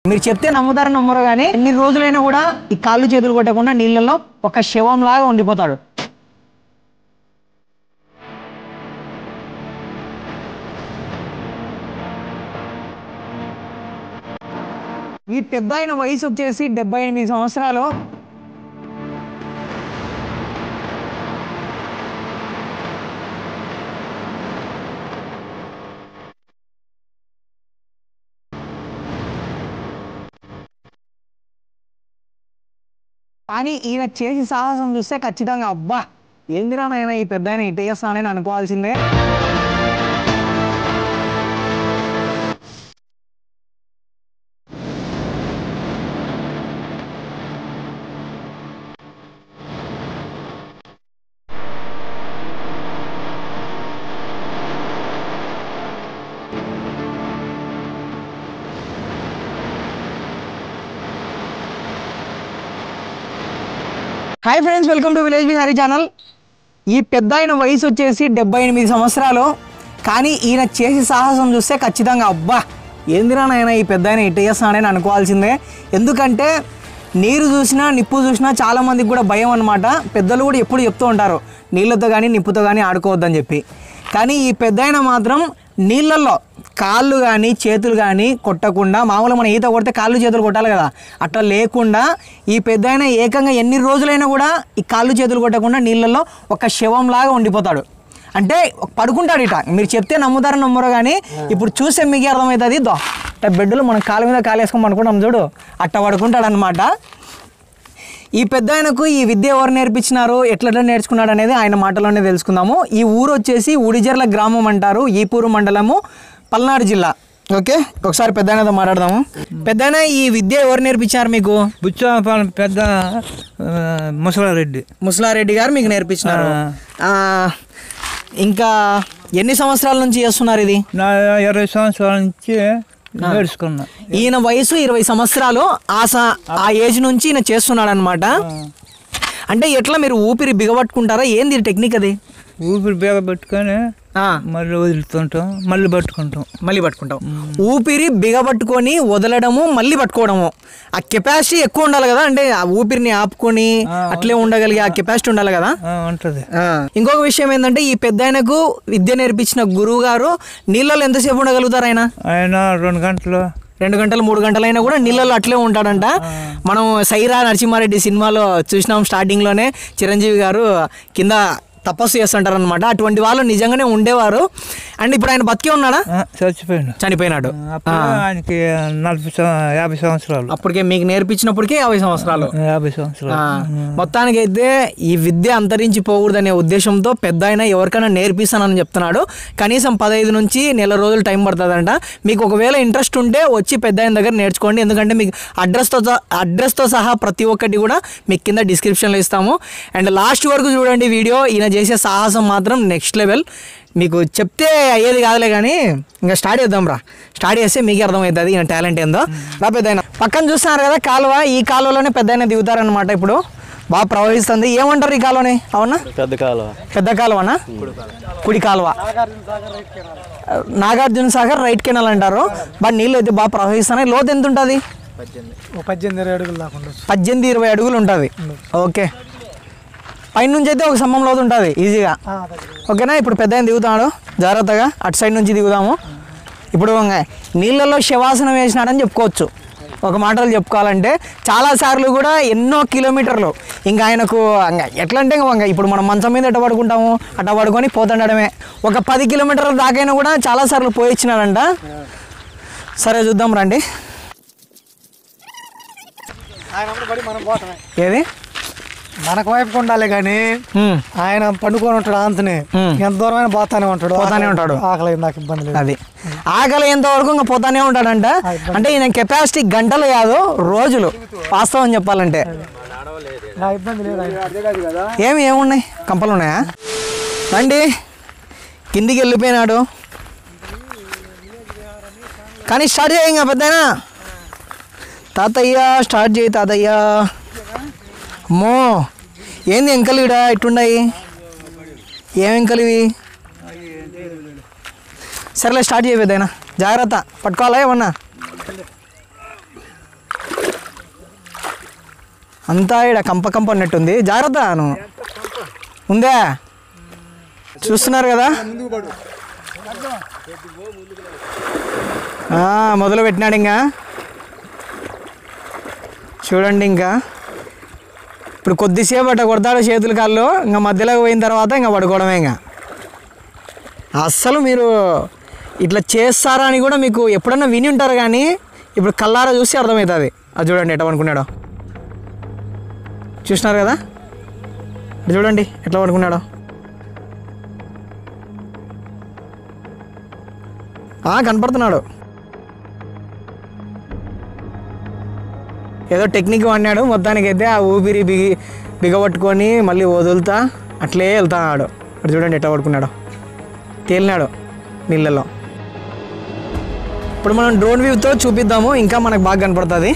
మీరు చెప్తే నమ్ముతారని నమ్మరు కానీ ఎన్ని రోజులైనా కూడా ఈ కాళ్ళు చేతులు కొట్టకుండా నీళ్ళలో ఒక శవం లాగా ఉండిపోతాడు. ఈ పెద్ద ఆయన వయసు వచ్చేసి 78 సంవత్సరాలు. కానీ ఈయన చేసి సాహసం చూస్తే ఖచ్చితంగా అబ్బా ఏందిరా నాయన ఈ పెద్ద ఆయన ఇట చేస్తానని అనుకోవాల్సిందే. Hi friends, welcome to village with Hari channel. ఈ పెద్ద ఆయన వయసు వచ్చేసి 78 సంవత్సరాలు. కానీ ఈయన చేసి సాహసం చూస్తే ఖచ్చితంగా అబ్బా ఏందిరా నాయన ఈ పెద్ద ఆయన ఇట్ట చేస్తానని అనుకోవాల్సిందే. ఎందుకంటే నీరు చూసినా నిప్పు చూసినా చాలామందికి కూడా భయం అనమాట. పెద్దలు కూడా ఎప్పుడు చెప్తూ ఉంటారు నీళ్ళతో కానీ నిప్పుతో కానీ ఆడుకోవద్దని చెప్పి. కానీ ఈ పెద్ద ఆయన మాత్రం నీళ్ళల్లో కాళ్ళు కానీ చేతులు కానీ కొట్టకుండా, మామూలుగా మనం ఈత కొడితే కాళ్ళు చేతులు కొట్టాలి కదా, అట్లా లేకుండా ఈ పెద్ద ఆయన ఏకంగా ఎన్ని రోజులైనా కూడా ఈ కాళ్ళు చేతులు కొట్టకుండా నీళ్ళల్లో ఒక శవంలాగా ఉండిపోతాడు. అంటే పడుకుంటాడు ఇట. మీరు చెప్తే నమ్ముతారని నమ్మరు కానీ ఇప్పుడు చూస్తే మీకే అర్థమవుతుంది. అంటే బెడ్లో మనం కాళ్ళ మీద కాలు వేసుకొని పడుకుంటాం చూడు, అట్లా పడుకుంటాడు అనమాట. ఈ పెద్ద ఆయనకు ఈ విద్య ఎవరు నేర్పించినారు, ఎట్లా నేర్చుకున్నాడు అనేది ఆయన మాటలోనే తెలుసుకుందాము. ఈ ఊరు వచ్చేసి ఉడిజర్ల గ్రామం అంటారు, ఈపూరు మండలము, పల్నాడు జిల్లా. ఓకే, ఒకసారి పెద్ద ఆయనతో మాట్లాడదాము. పెద్ద ఆయన ఈ విద్య ఎవరు నేర్పించారు మీకు? బుచ్చాపాలెం పెద్ద ముసలారెడ్డి గారు మీకు నేర్పించినారు. ఇంకా ఎన్ని సంవత్సరాల నుంచి చేస్తున్నారు ఇది? 20 సంవత్సరాల నుంచి నేర్చుకున్నా. ఈయన వయసు 20 సంవత్సరాలు. ఆ ఏజ్ నుంచి ఈయన చేస్తున్నాడు అనమాట. అంటే ఎట్లా మీరు ఊపిరి బిగబట్టుకుంటారా, ఏంది టెక్నిక్ అది? ఊపిరి బిగబట్టుకొని మళ్ళీ వదులుతుంటాం, మళ్ళీ పట్టుకుంటాం. ఊపిరి బిగబట్టుకొని వదలడము, మళ్ళీ పట్టుకోవడము. ఆ కెపాసిటీ ఎక్కువ ఉండాలి కదా, అంటే ఆ ఊపిరిని ఆపుకొని అట్లే ఉండగలిగే ఆ కెపాసిటీ ఉండాలి కదా. ఉంటది. ఇంకొక విషయం ఏంటంటే ఈ పెద్ద ఆయనకు విద్య నేర్పించిన గురువు గారు నీళ్ళలో ఎంతసేపు ఉండగలుగుతారు? ఆయన 2 గంటలు 2 గంటలు 3 గంటలైనా కూడా నీళ్ళలో అట్లే ఉంటాడంట. మనం సైరా నరసింహారెడ్డి సినిమాలో చూసినాం, స్టార్టింగ్లోనే చిరంజీవి గారు కింద తపస్సు చేస్తుంటారు అనమాట. అటువంటి వాళ్ళు నిజంగానే ఉండేవారు. అండ్ ఇప్పుడు ఆయన బతికే ఉన్నాడా? చనిపోయినాడు. ఆయనకి 50 సంవత్సరాలు. అప్పటికే మీకు నేర్పించినప్పటికే 50 సంవత్సరాలు. మొత్తానికి అయితే ఈ విద్య అంతరించి పోకూడదనే ఉద్దేశంతో పెద్ద ఆయన ఎవరికైనా నేర్పిస్తానని చెప్తున్నాడు. కనీసం 15 నుంచి నెల రోజులు టైం పడుతుందంట. మీకు ఒకవేళ ఇంట్రెస్ట్ ఉంటే వచ్చి పెద్ద ఆయన దగ్గర నేర్చుకోండి. ఎందుకంటే మీకు అడ్రస్తో సహా ప్రతి ఒక్కటి కూడా మీకు కింద డిస్క్రిప్షన్లో ఇస్తాము. అండ్ లాస్ట్ వరకు చూడండి వీడియో. ఈయన చేసే సాహసం మాత్రం నెక్స్ట్ లెవెల్. మీకు చెప్తే అయ్యేది కాదులే కానీ ఇంకా స్టార్ట్ చేద్దాం రా. స్టార్ట్ చేస్తే మీకే అర్థమవుతుంది ఈయన టాలెంట్ ఏందో. రా పెద్ద ఆయన పక్కన చూస్తున్నారు కదా కాలువ, ఈ కాలువలోనే పెద్ద ఆయన దిగుతారనమాట. ఇప్పుడు బాగా ప్రవహిస్తుంది. ఏమంటారు ఈ కాలువని? అవునా, పెద్ద కాలువనా? కుడి కాలువ, నాగార్జున సాగర్ రైట్ కెనాల్ అంటారు. బట్ నీళ్ళు అయితే బాగా ప్రవహిస్తున్నాయి. లోతు ఎంత ఉంటుంది? 18-20 అడుగులు దాకా 18-20 అడుగులు ఉంటుంది. ఓకే, పైనుంచి అయితే ఒక స్తంభం లోతు ఉంటుంది ఈజీగా. ఓకేనా, ఇప్పుడు పెద్ద ఆయన దిగుతాడు జాగ్రత్తగా. అటు సైడ్ నుంచి దిగుదాము. ఇప్పుడు నీళ్ళల్లో శవాసనం వేసినాడని చెప్పుకోవచ్చు. ఒక మాటలు చెప్పుకోవాలంటే చాలాసార్లు కూడా ఎన్నో కిలోమీటర్లు. ఇంకా ఆయనకు ఎట్లా అంటే ఇప్పుడు మనం మంచం మీద ఎట్ట పడుకుంటాము అట్ట పడుకొని పోతుండడమే. ఒక 10 కిలోమీటర్ల దాకైనా కూడా చాలాసార్లు పోయి ఇచ్చినాడంట. సరే చూద్దాం రండి. ఏది మనకు వైపు ఉండాలి కానీ ఆయన పండుకొని ఉంటాడు. అంతనే ఎంత దూరమైన పోతానే ఉంటాడు. ఆకలి నాకు ఇబ్బంది లేదు. అది ఆకలి ఎంత వరకు ఇంకా పోతానే ఉంటాడంట. అంటే ఈయన కెపాసిటీ గంటలు కాదు రోజులు, వాస్తవం చెప్పాలంటే. ఏమున్నాయి, కంపలు ఉన్నాయా? రండి, కిందికి వెళ్ళిపోయినాడు. కానీ స్టార్ట్ చేయ ఇంకా పెద్దయినా. తాతయ్య స్టార్ట్ చేయి తాతయ్య. అమ్మో ఏంది ఎంకలు ఇడా ఇట్టున్నాయి? ఏం ఎంకలు ఇవి? సరేలే స్టార్ట్ చేయవేదైనా, జాగ్రత్త పట్టుకోవాలా ఏమన్నా. అంతా ఇక్కడ కంప అన్నట్టుంది. జాగ్రత్త నువ్వు ఉందే చూస్తున్నారు కదా. మొదలు పెట్టినాడు ఇంకా చూడండి. ఇంకా ఇప్పుడు కొద్దిసేపు అట్ట కొడతాడు చేతుల కాళ్ళు, ఇంకా మధ్యలోకి పోయిన తర్వాత ఇంకా పడుకోవడమే. ఇంకా అస్సలు మీరు ఇట్లా చేస్తారా అని కూడా మీకు ఎప్పుడన్నా విని ఉంటారు, కానీ ఇప్పుడు కళ్ళారా చూస్తే అర్థమవుతుంది. అది చూడండి ఎట్లా పడుకున్నాడో, చూసినారు కదా. చూడండి ఎట్లా పడుకున్నాడో. కనపడుతున్నాడు. ఏదో టెక్నిక్ వాడినాడు మొత్తానికైతే. ఆ ఊపిరి బిగబట్టుకొని మళ్ళీ వదులుతా అట్లే వెళ్తాడు. అటు చూడండి ఎట్లా పడుకున్నాడో, తేలినాడు నీళ్ళలో. ఇప్పుడు మనం డ్రోన్ వ్యూతో చూపిద్దాము, ఇంకా మనకు బాగా కనపడుతుంది.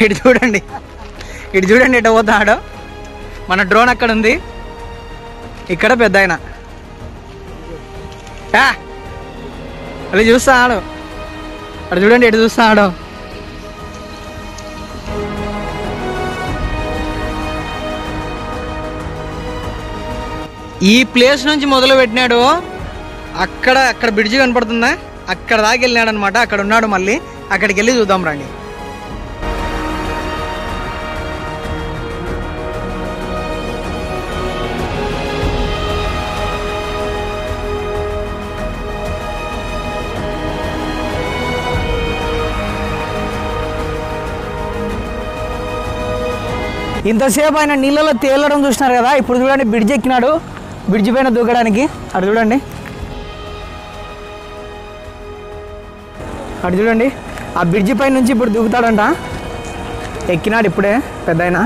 ఇటు చూడండి ఎట్ట పోతాడో. మన డ్రోన్ అక్కడ ఉంది, ఇక్కడ పెద్ద ఆయన అది చూస్తాడు. అటు చూడండి ఎటు చూస్తాడు. ఈ ప్లేస్ నుంచి మొదలు పెట్టినాడు. అక్కడ బ్రిడ్జి కనపడుతుందా, అక్కడ దాకా వెళ్ళినాడు అనమాట. అక్కడ ఉన్నాడు, మళ్ళీ అక్కడికి వెళ్ళి చూద్దాం రండి. ఇంతసేపు ఆయన నీళ్ళలో తేలడం చూసినారు కదా. ఇప్పుడు చూడండి బ్రిడ్జ్ ఎక్కినాడు, బ్రిడ్జ్ పైన దూకడానికి. అటు చూడండి, అటు చూడండి. ఆ బ్రిడ్జి పైన నుంచి ఇప్పుడు దూకుతాడంట. ఎక్కినాడు ఇప్పుడే పెద్ద ఆయన.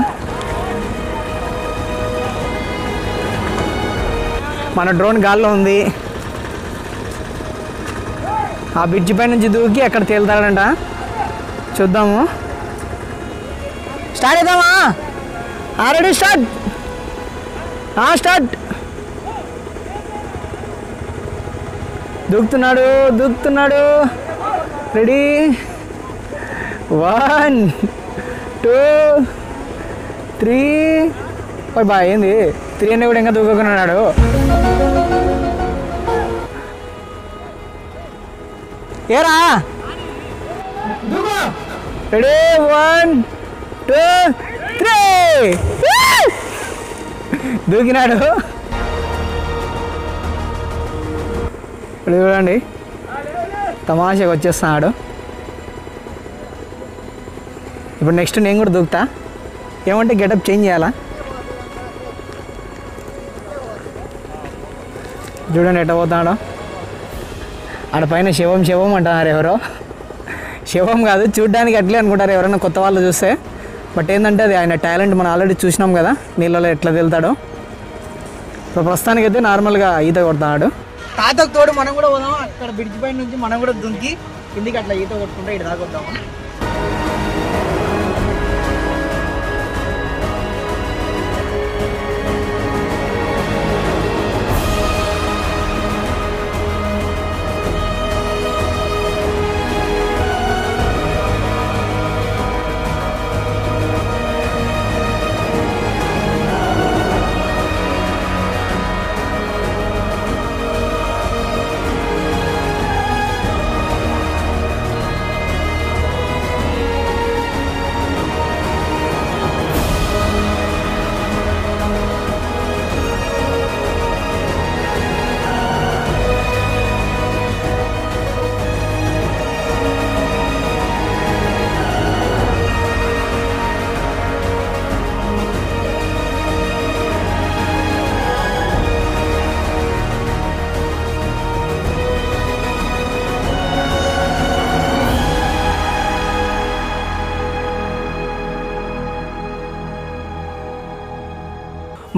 మన డ్రోన్ గాల్లో ఉంది. ఆ బ్రిడ్జి పై నుంచి దూకి అక్కడ తేలుతాడంట. చూద్దాము. స్టార్ట్ అవుదామా? Already start. దూకుతున్నాడు. రెడీ, 1 2 3. బా ఏంది 3 అన్నీ కూడా ఇంకా దూకున్నాడు. ఏరా రెడీ, 1 2 3 దూకినాడు. చూడండి తమాషాగా వచ్చేస్తున్నాడు. ఇప్పుడు నెక్స్ట్ నేను కూడా దూకుతా. ఏమంటే గెటప్ చేంజ్ చేయాలా? చూడండి ఎట్ట పోతాడో. ఆడ పైన శివం అంటున్నారు ఎవరో. శివం కాదు, చూడ్డానికి అట్లే అనుకుంటారు ఎవరైనా కొత్త వాళ్ళు చూస్తే. బట్ ఏంటంటే అది ఆయన టాలెంట్ మనం ఆల్రెడీ చూసినాం కదా నీళ్ళలో ఎట్లా వెళ్తాడో. ఇప్పుడు ప్రస్తుతానికైతే నార్మల్గా ఈత కొడుతున్నాడు. తాతకు తోడు మనం కూడా పోదాము. అక్కడ బ్రిడ్జ్ పైన నుంచి మనం కూడా దుంకి కిందికి అట్లా ఈత కొట్టుకుంటే ఇటు దాకా వద్దాము.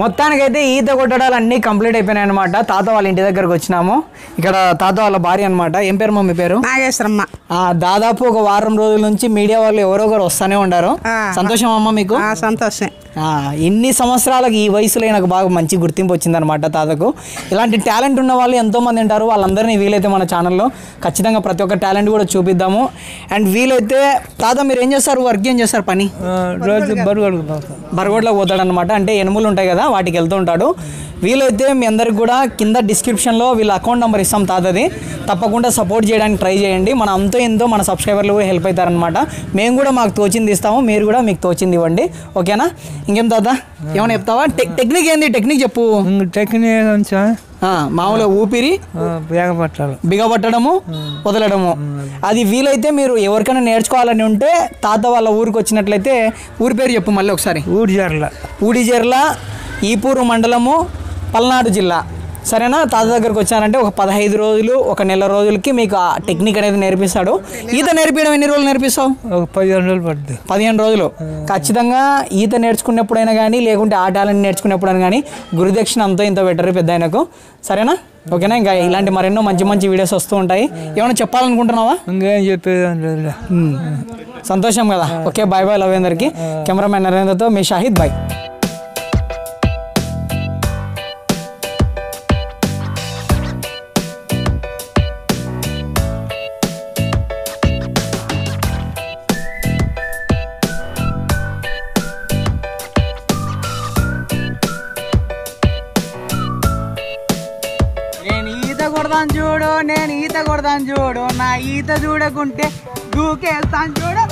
మొత్తానికైతే ఈత కొట్టడాలు అన్నీ కంప్లీట్ అయిపోయినాయి అనమాట. తాత వాళ్ళ ఇంటి దగ్గరకు వచ్చినాము. ఇక్కడ తాత వాళ్ళ భార్య అనమాట. ఏం పేరు మమ్మీ పేరు? నాగేశ్వరమ్మ. దాదాపు ఒక వారం రోజుల నుంచి మీడియా వాళ్ళు ఎవరో ఒకరు వస్తానే ఉండారు. సంతోషం అమ్మ మీకు? సంతోషం. ఇన్ని సంవత్సరాలకు ఈ వయసులో నాకు బాగా మంచి గుర్తింపు వచ్చిందనమాట తాతకు. ఇలాంటి టాలెంట్ ఉన్న వాళ్ళు ఎంతోమంది ఉంటారు. వాళ్ళందరినీ వీలైతే మన ఛానల్లో ఖచ్చితంగా ప్రతి ఒక్క టాలెంట్ కూడా చూపిద్దాము. అండ్ వీలైతే తాత మీరు ఏం చేస్తారు, వర్క్ ఏం చేస్తారు, పని? బరగొడ్లకు పోతాడనమాట. అంటే ఎనుములు ఉంటాయి కదా వాటికి వెళ్తూ ఉంటాడు. వీలైతే మీ అందరికి కూడా కింద డిస్క్రిప్షన్లో వీళ్ళ అకౌంట్ నెంబర్ ఇస్తాం తాతది. తప్పకుండా సపోర్ట్ చేయడానికి ట్రై చేయండి. మన అంతో ఎంతో మన సబ్స్క్రైబర్లు కూడా హెల్ప్ అవుతారనమాట. మేము కూడా మాకు తోచింది ఇస్తాము, మీరు కూడా మీకు తోచింది ఇవ్వండి. ఓకేనా? ఇంకేం తాత ఏమైనా చెప్తావా? టెక్నిక్ ఏంది? టెక్నిక్ చెప్పు. టెక్నిక్ మామూలుగా ఊపిరి బిగబట్టడము, వదలడము. అది వీలైతే మీరు ఎవరికైనా నేర్చుకోవాలని ఉంటే తాత వాళ్ళ ఊరికి వచ్చినట్లయితే ఊరి పేరు చెప్పు మళ్ళీ ఒకసారి. ఊడిజెర్ల, ఈపూరు మండలము, పల్నాడు జిల్లా. సరేనా? తాత దగ్గరకు వచ్చారంటే ఒక 15 రోజులు, ఒక నెల రోజులకి మీకు ఆ టెక్నిక్ అనేది నేర్పిస్తాడు. ఈత నేర్పించడం ఎన్ని రోజులు నేర్పిస్తావు? ఒక 15 రోజులు పడుతుంది. 15 రోజులు. ఖచ్చితంగా ఈత నేర్చుకున్నప్పుడైనా కానీ లేకుంటే ఆ టాలెంట్ నేర్చుకున్నప్పుడైనా కానీ గురుదక్షిణ అంతా ఇంత బెటర్ పెద్ద ఆయనకు. సరేనా? ఓకేనా? ఇంకా ఇలాంటి మరెన్నో మంచి మంచి వీడియోస్ వస్తూ ఉంటాయి. ఏమైనా చెప్పాలనుకుంటున్నావా? ఇంకేం చెప్పేది. సంతోషం కదా. Okay, bye bye. లవ్ అందరికి. కెమెరామెన్ నరేంద్రతో మీ షాహిద్. బాయ్. నేను ఈత కొడతాను చూడు, నా ఈత చూడకుంటే దూకేస్తాను చూడు.